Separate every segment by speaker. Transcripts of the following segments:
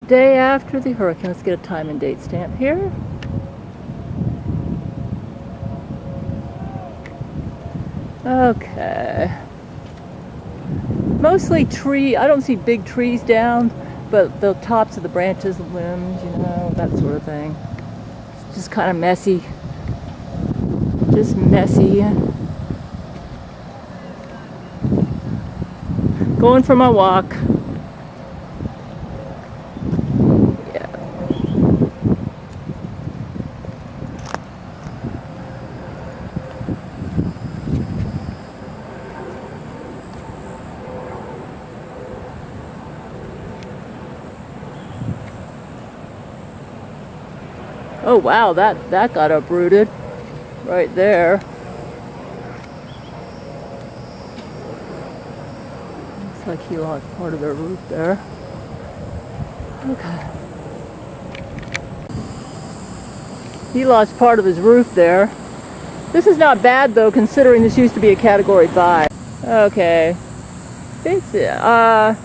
Speaker 1: Day after the hurricane. Let's get a time and date stamp here. Okay. Mostly tree. I don't see big trees down, but the tops of the branches, the limbs, you know, that sort of thing. It's just kind of messy. Just messy. Going for my walk. Oh wow, that got uprooted right there. Looks like he lost part of the roof there. Okay. He lost part of his roof there. This is not bad though, considering this used to be a Category 5. Okay. It's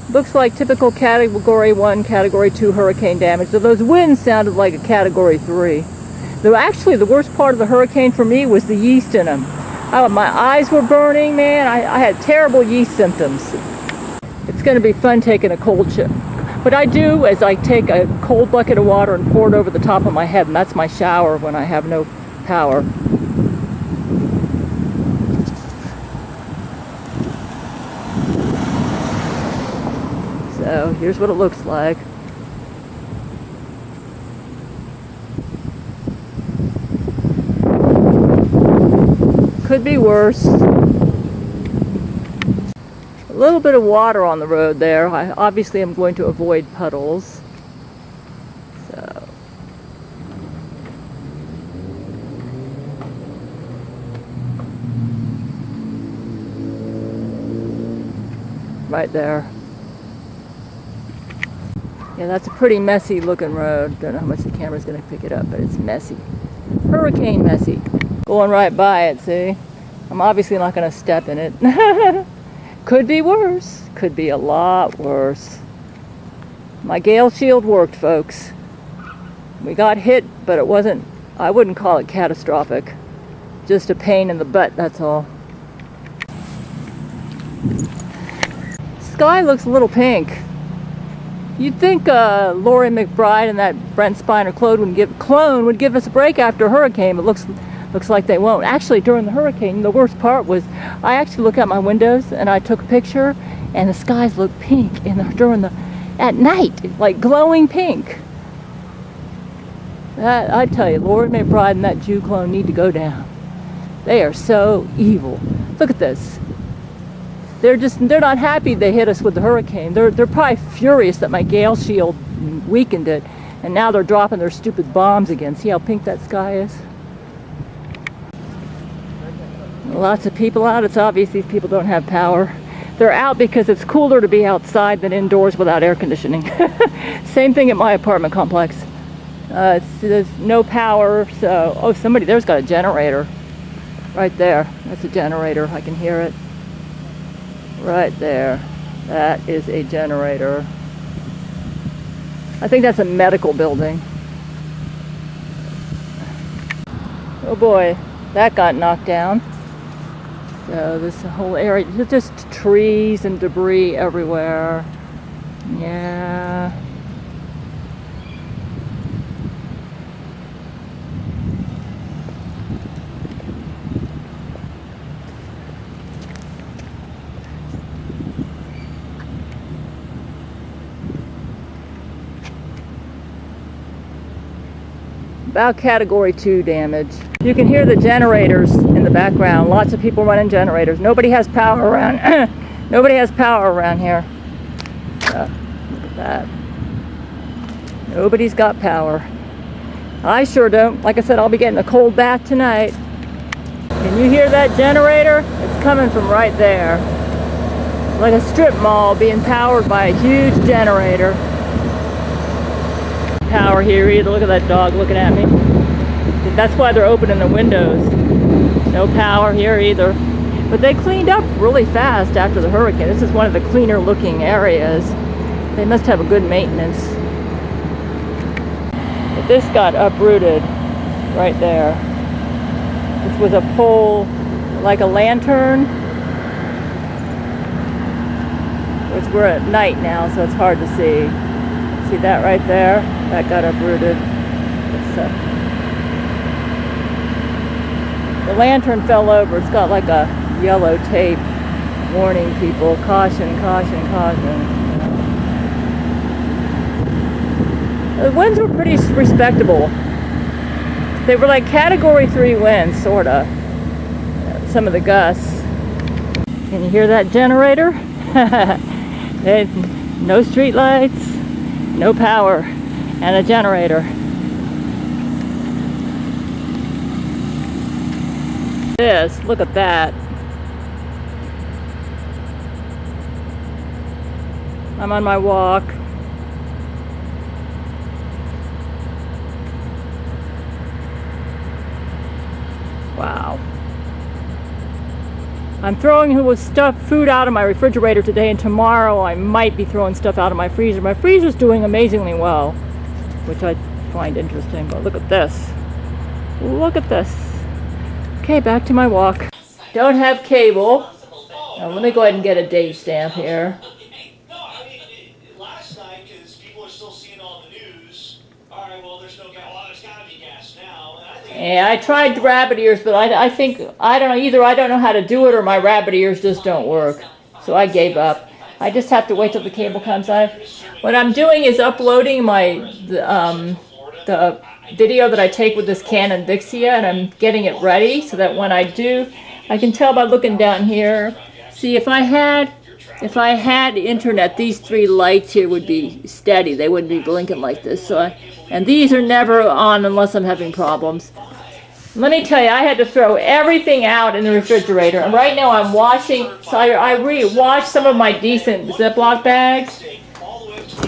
Speaker 1: looks like typical Category 1, Category 2 hurricane damage. So those winds sounded like a Category 3. Though actually the worst part of the hurricane for me was the yeast in them. My eyes were burning, man. I had terrible yeast symptoms. It's going to be fun taking a cold shower. What I do is I take a cold bucket of water and pour it over the top of my head, and that's my shower when I have no power. So here's what it looks like. Could be worse. A little bit of water on the road there. I obviously am going to avoid puddles. So right there. Yeah, that's a pretty messy looking road. Don't know how much the camera's going to pick it up, but it's messy. Hurricane messy. Going right by it, see? I'm obviously not going to step in it. Could be worse. Could be a lot worse. My Gail shield worked, folks. We got hit, but it wasn't, I wouldn't call it catastrophic. Just a pain in the butt, that's all. Sky looks a little pink. You'd think Lori McBride and that Brent Spiner clone would give us a break after a hurricane, but looks like they won't. Actually, during the hurricane, the worst part was I actually looked out my windows and I took a picture, and the skies looked pink at night, like glowing pink. I tell you, Lori McBride and that Jew clone need to go down. They are so evil. Look at this. They're not happy they hit us with the hurricane. They're probably furious that my Gale shield weakened it, and now they're dropping their stupid bombs again. See how pink that sky is? Lots of people out. It's obvious these people don't have power. They're out because it's cooler to be outside than indoors without air conditioning. Same thing at my apartment complex. There's no power, so there's got a generator right there. That's a generator. I can hear it. Right there. That is a generator. I think that's a medical building. Oh boy, that got knocked down. So this whole area, just trees and debris everywhere. Yeah. About Category 2 damage. You can hear the generators in the background. Lots of people running generators. Nobody has power around. Nobody has power around here. Look at that. Nobody's got power. I sure don't. Like I said, I'll be getting a cold bath tonight. Can you hear that generator? It's coming from right there. Like a strip mall being powered by a huge generator. Power here either. Look at that dog looking at me. That's why they're opening the windows. No power here either. But they cleaned up really fast after the hurricane. This is one of the cleaner looking areas. They must have a good maintenance. But this got uprooted right there. This was a pole, like a lantern. Which we're at night now, so it's hard to see. See that right there? That got uprooted. The lantern fell over. It's got like a yellow tape warning people, caution, caution, caution. The winds were pretty respectable. They were like Category 3 winds, sorta. Some of the gusts. Can you hear that generator? No street lights, no power, and a generator. Look at that. I'm on my walk. Wow. I'm throwing food out of my refrigerator today, and tomorrow I might be throwing stuff out of my freezer. My freezer's doing amazingly well, which I find interesting, but look at this. Look at this. Okay, back to my walk. Don't have cable. Now, let me go ahead and get a date stamp here.
Speaker 2: No, I mean, last night, because people are still seeing all the news. All right, well, there's no gas. Well, there's got to be gas now. And I think
Speaker 1: Yeah, I tried rabbit ears, but I think, I don't know, either I don't know how to do it or my rabbit ears just don't work. So I gave up. I just have to wait till the cable comes on. What I'm doing is uploading the video that I take with this Canon Vixia, and I'm getting it ready so that when I do, I can tell by looking down here. See, if I had internet, these three lights here would be steady. They wouldn't be blinking like this. And these are never on unless I'm having problems. Let me tell you, I had to throw everything out in the refrigerator. And right now I'm washing, so I re-washed some of my decent Ziploc bags.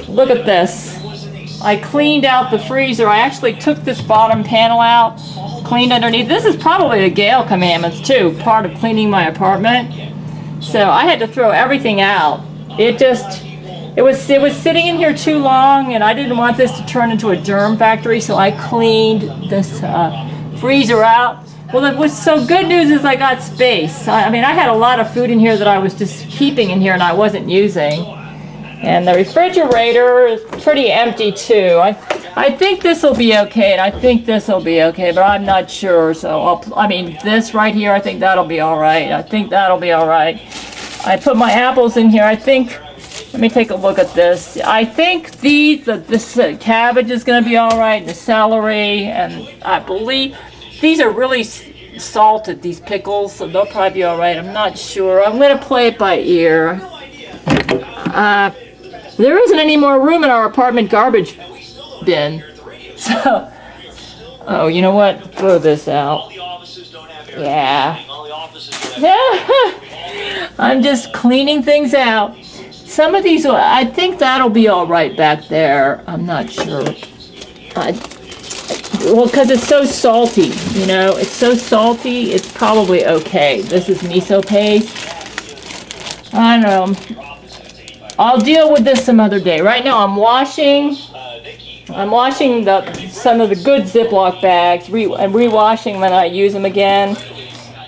Speaker 1: Look at this. I cleaned out the freezer. I actually took this bottom panel out, cleaned underneath. This is probably the Gail commandments too, part of cleaning my apartment. So I had to throw everything out. It was sitting in here too long, and I didn't want this to turn into a germ factory, so I cleaned this freezer out. Well, so good news is I got space. I mean, I had a lot of food in here that I was just keeping in here and I wasn't using. And the refrigerator is pretty empty too. I think this will be okay, and I think this will be okay, but I'm not sure. So this right here, I think that'll be all right. I think that'll be all right. I put my apples in here. I think. Let me take a look at this. I think this cabbage is going to be all right. The celery, and I believe these are really salted. These pickles, so they'll probably be all right. I'm not sure. I'm going to play it by ear. There isn't any more room in our apartment garbage bin. So, oh, you know what? Throw this out. Yeah. I'm just cleaning things out. Some of these, I think that'll be all right back there. I'm not sure. Well, because it's so salty, you know. It's so salty, it's probably okay. This is miso paste. I don't know. I'll deal with this some other day. Right now I'm washing some of the good Ziploc bags and re-washing when I use them again.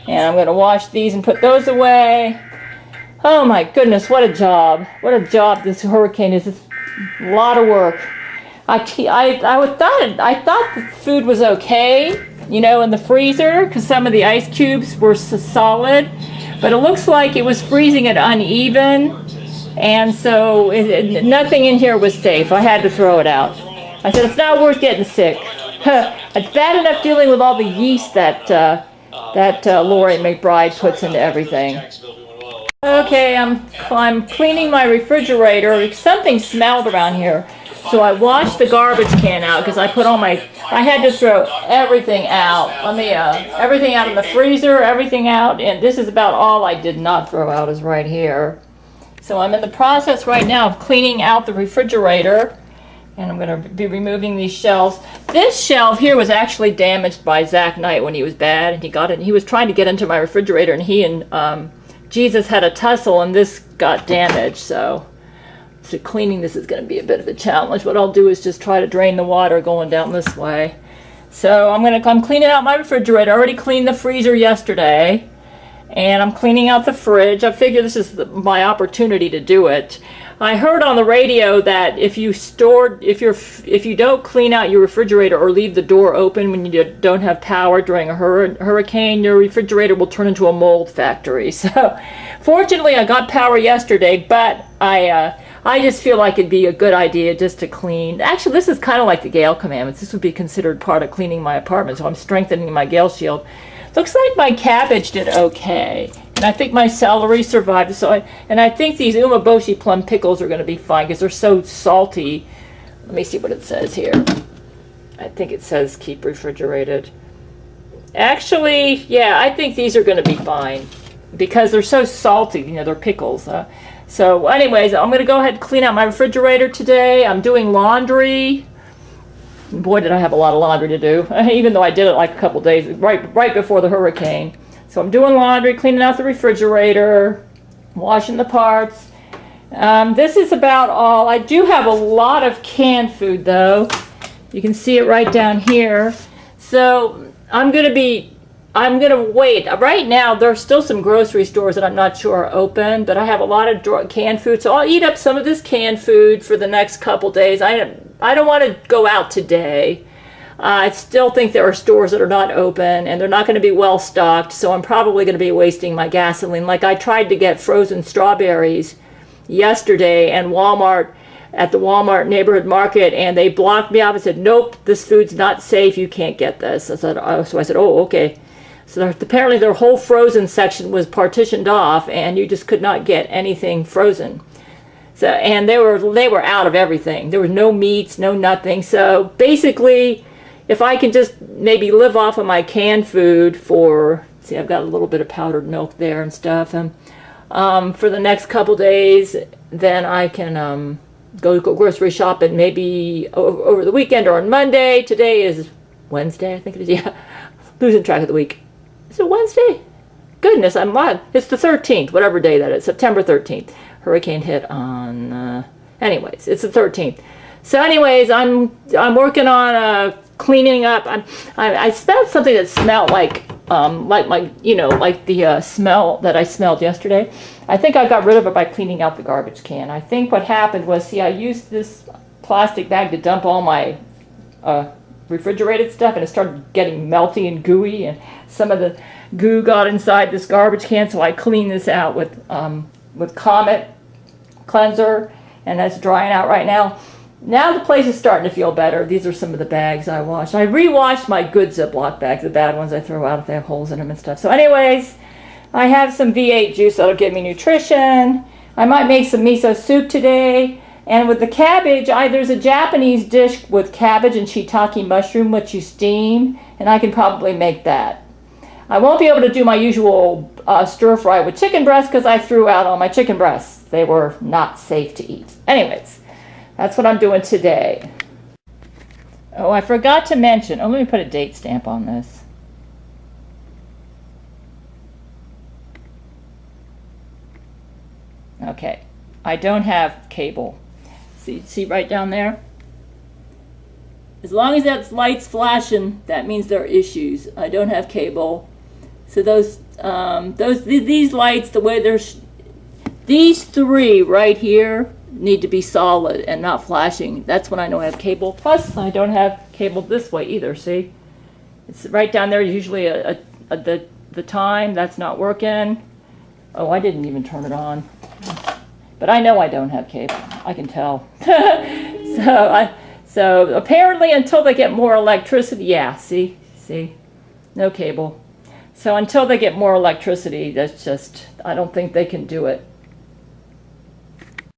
Speaker 1: And I'm going to wash these and put those away. Oh my goodness, what a job. What a job this hurricane is. It's a lot of work. I thought the food was okay, you know, in the freezer, because some of the ice cubes were solid. But it looks like it was freezing it uneven. And so nothing in here was safe. I had to throw it out. I said, it's not worth getting sick. It's bad enough dealing with all the yeast that Lori McBride puts into everything. Okay, I'm cleaning my refrigerator. Something smelled around here. So I washed the garbage can out because I had to throw everything out. Everything out in the freezer, everything out. And this is about all I did not throw out is right here. So I'm in the process right now of cleaning out the refrigerator, and I'm going to be removing these shelves. This shelf here was actually damaged by Zach Knight when he was bad, and he was trying to get into my refrigerator, and he and Jesus had a tussle, and this got damaged. So So cleaning this is going to be a bit of a challenge. What I'll do is just try to drain the water going down this way. So I'm cleaning out my refrigerator. I already cleaned the freezer yesterday, and I'm cleaning out the fridge. I figure this is my opportunity to do it. I heard on the radio that if you don't clean out your refrigerator or leave the door open when you don't have power during a hurricane, your refrigerator will turn into a mold factory. So fortunately I got power yesterday, but I just feel like it'd be a good idea just to clean. Actually, this is kind of like the Gail commandments. This would be considered part of cleaning my apartment, so I'm strengthening my Gail shield. Looks like my cabbage did okay. And I think my celery survived. And I think these umeboshi plum pickles are going to be fine because they're so salty. Let me see what it says here. I think it says keep refrigerated. Actually, yeah, I think these are going to be fine because they're so salty. You know, they're pickles. So anyways, I'm going to go ahead and clean out my refrigerator today. I'm doing laundry. Boy, did I have a lot of laundry to do, even though I did it like a couple days, right before the hurricane. So I'm doing laundry, cleaning out the refrigerator, washing the parts. This is about all. I do have a lot of canned food, though. You can see it right down here. So I'm going to wait. Right now, there are still some grocery stores that I'm not sure are open, but I have a lot of canned food. So I'll eat up some of this canned food for the next couple days. I don't want to go out today. I still think there are stores that are not open, and they're not going to be well stocked, so I'm probably going to be wasting my gasoline. Like I tried to get frozen strawberries yesterday at the Walmart neighborhood market, and they blocked me off and said, nope, this food's not safe, you can't get this. So I said, oh, okay. So apparently their whole frozen section was partitioned off, and you just could not get anything frozen. So, and they were out of everything. There was no meats, no nothing. So basically, if I can just maybe live off of my canned food see, I've got a little bit of powdered milk there and stuff, for the next couple days, then I can go grocery shopping maybe over the weekend or on Monday. Today is Wednesday, I think it is. Yeah, losing track of the week. Is it Wednesday? Goodness, I'm live. It's the 13th, whatever day that is, September 13th. Hurricane hit on, anyways, it's the 13th. So anyways, I'm working on cleaning up. I smelled something that smelled like the smell that I smelled yesterday. I think I got rid of it by cleaning out the garbage can. I think what happened was, see, I used this plastic bag to dump all my refrigerated stuff, and it started getting melty and gooey, and some of the goo got inside this garbage can, so I cleaned this out with Comet cleanser, and that's drying out right now. Now the place is starting to feel better. These are some of the bags I washed. I re-washed my good Ziploc bags. The bad ones I throw out if they have holes in them and stuff. So anyways, I have some V8 juice that'll give me nutrition. I might make some miso soup today. And with the cabbage, there's a Japanese dish with cabbage and shiitake mushroom, which you steam, and I can probably make that. I won't be able to do my usual stir fry with chicken breasts because I threw out all my chicken breasts. They were not safe to eat. Anyways, that's what I'm doing today. Oh, I forgot to mention. Oh, let me put a date stamp on this. Okay, I don't have cable. See right down there? As long as that light's flashing, that means there are issues. I don't have cable. So these lights, the way these three right here need to be solid and not flashing. That's when I know I have cable. Plus, I don't have cable this way either, see? It's right down there, usually the time. That's not working. Oh, I didn't even turn it on. But I know I don't have cable. I can tell. So apparently until they get more electricity, yeah, see, no cable. So until they get more electricity, that's just, I don't think they can do it.